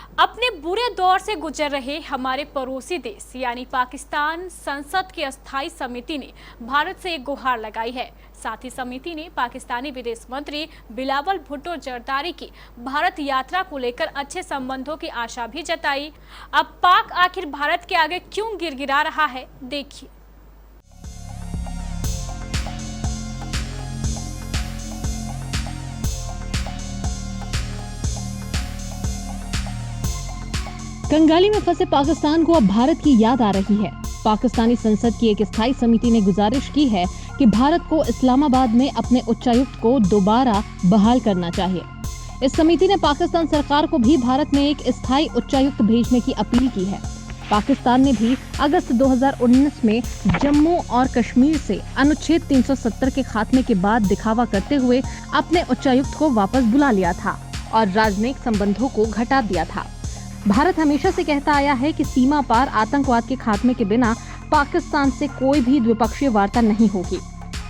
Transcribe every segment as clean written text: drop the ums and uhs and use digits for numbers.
अपने बुरे दौर से गुजर रहे हमारे पड़ोसी देश यानी पाकिस्तान संसद की अस्थायी समिति ने भारत से एक गुहार लगाई है। साथ ही समिति ने पाकिस्तानी विदेश मंत्री बिलावल भुट्टो जरदारी की भारत यात्रा को लेकर अच्छे संबंधों की आशा भी जताई। अब पाक आखिर भारत के आगे क्यों गिड़गिड़ा रहा है, देखिए। कंगाली में फंसे पाकिस्तान को अब भारत की याद आ रही है। पाकिस्तानी संसद की एक स्थायी समिति ने गुजारिश की है कि भारत को इस्लामाबाद में अपने उच्चायुक्त को दोबारा बहाल करना चाहिए। इस समिति ने पाकिस्तान सरकार को भी भारत में एक स्थायी उच्चायुक्त भेजने की अपील की है। पाकिस्तान ने भी अगस्त 2019 में जम्मू और कश्मीर से अनुच्छेद 370 के खात्मे के बाद दिखावा करते हुए अपने उच्चायुक्त को वापस बुला लिया था और राजनयिक संबंधों को घटा दिया था। भारत हमेशा से कहता आया है कि सीमा पार आतंकवाद के खात्मे के बिना पाकिस्तान से कोई भी द्विपक्षीय वार्ता नहीं होगी।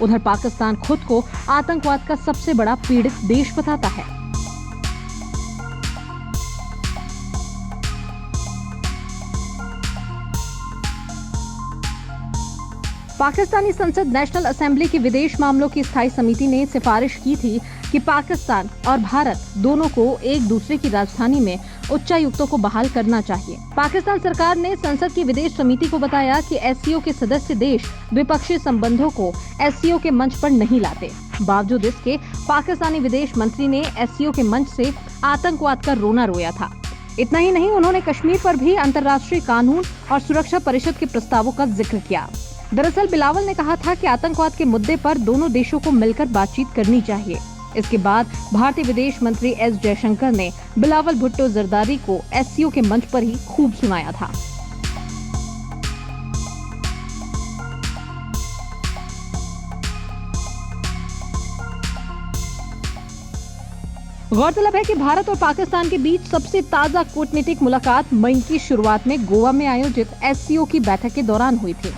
उधर पाकिस्तान खुद को आतंकवाद का सबसे बड़ा पीड़ित देश बताता है। पाकिस्तानी संसद नेशनल असेंबली की विदेश मामलों की स्थायी समिति ने सिफारिश की थी कि पाकिस्तान और भारत दोनों को एक दूसरे की राजधानी में उच्चायुक्तों को बहाल करना चाहिए। पाकिस्तान सरकार ने संसद की विदेश समिति को बताया कि एससीओ के सदस्य देश द्विपक्षीय संबंधों को एससीओ के मंच पर नहीं लाते। बावजूद इसके पाकिस्तानी विदेश मंत्री ने एससीओ के मंच से आतंकवाद का रोना रोया था। इतना ही नहीं, उन्होंने कश्मीर पर भी अंतर्राष्ट्रीय कानून और सुरक्षा परिषद के प्रस्तावों का जिक्र किया। दरअसल बिलावल ने कहा था कि आतंकवाद के मुद्दे पर दोनों देशों को मिलकर बातचीत करनी चाहिए। इसके बाद भारतीय विदेश मंत्री एस जयशंकर ने बिलावल भुट्टो जरदारी को एससीओ के मंच पर ही खूब सुनाया था। गौरतलब है कि भारत और पाकिस्तान के बीच सबसे ताजा कूटनीतिक मुलाकात मई की शुरुआत में गोवा में आयोजित एससीओ की बैठक के दौरान हुई थी।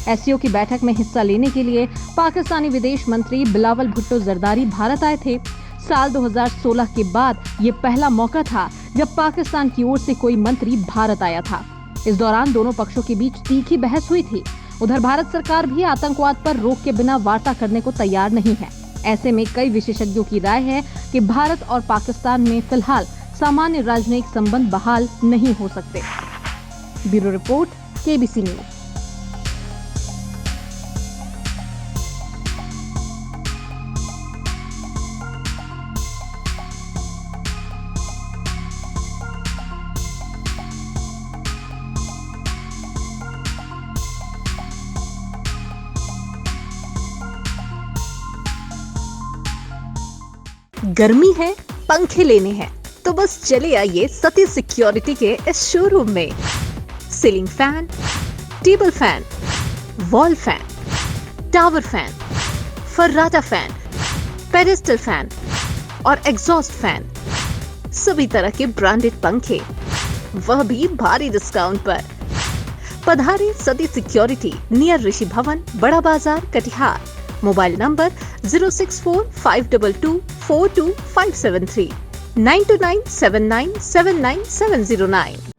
एससीओ की बैठक में हिस्सा लेने के लिए पाकिस्तानी विदेश मंत्री बिलावल भुट्टो जरदारी भारत आए थे। साल 2016 के बाद ये पहला मौका था जब पाकिस्तान की ओर से कोई मंत्री भारत आया था। इस दौरान दोनों पक्षों के बीच तीखी बहस हुई थी। उधर भारत सरकार भी आतंकवाद पर रोक के बिना वार्ता करने को तैयार नहीं है। ऐसे में कई विशेषज्ञों की राय है कि भारत और पाकिस्तान में फिलहाल सामान्य राजनयिक संबंध बहाल नहीं हो सकते। Bureau report, KBC news. गर्मी है, पंखे लेने हैं, तो बस चले आइए सती सिक्योरिटी के इस शोरूम में। Ceiling fan, table fan, wall fan, tower fan, फर्राटा फैन, पेडेस्टल फैन और एग्जॉस्ट फैन, सभी तरह के ब्रांडेड पंखे, वह भी भारी डिस्काउंट पर। पधारे सती सिक्योरिटी, नियर ऋषि भवन, बड़ा बाजार, कटिहार। Mobile number 06452242573 92979799709।